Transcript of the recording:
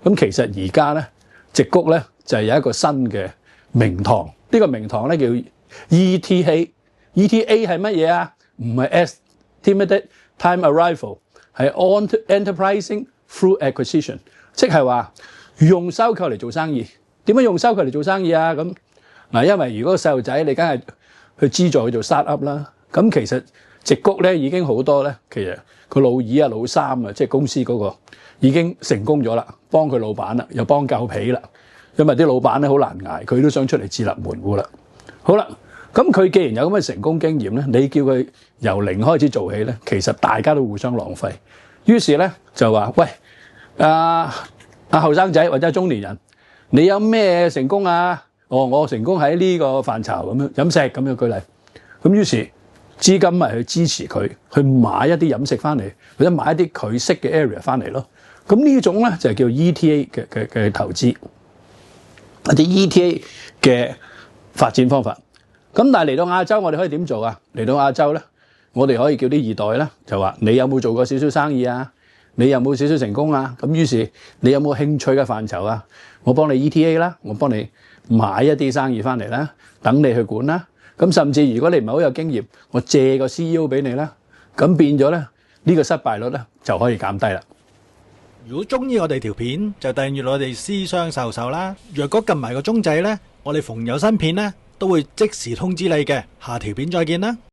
咁其實而家咧，矽谷咧就係有一個新嘅名堂，呢個名堂咧叫 ETA。ETA 係乜嘢啊？唔係 Estimated Time Arrival， 係 Enterprising Through Acquisition， 即係話用收購嚟做生意。點樣用收購嚟做生意啊？咁嗱，因為如果個細路仔你梗係去資助佢做 start up 啦，咁其實矽谷咧已經好多咧，其實個老二啊、老三啊，即係公司嗰個已經成功咗啦，幫佢老闆啦，又幫夠皮啦。因為啲老闆咧好難捱，佢都想出嚟自立門戶啦。好啦，咁佢既然有咁嘅成功經驗咧，你叫佢由零開始做起咧，其實大家都互相浪費。於是咧就話：喂，後生仔或者中年人，你有咩成功啊？我成功喺呢個範疇咁樣飲食咁樣舉例。咁於是資金咪去支持佢，去買一啲飲食翻嚟，或者買一啲佢識嘅 area 翻嚟咯。咁呢種咧就叫 ETA 嘅投資，或者 ETA 嘅發展方法。咁但係嚟到亞洲，我哋可以點做啊？嚟到亞洲咧，我哋可以叫啲二代咧，就話你有冇做過少少生意啊？你有冇少少成功啊？咁於是你有冇興趣嘅範疇啊？我幫你 ETA 啦，我幫你買一啲生意翻嚟啦，等你去管啦。咁甚至如果你唔係好有經驗，我借個 CEO 俾你啦。咁變咗咧，呢個失敗率咧就可以減低啦。如果中意我哋條片，就訂閱我哋私商授受啦。若果撳埋個鐘仔咧，我哋逢有新片咧，都會即時通知你嘅。下條片再見啦。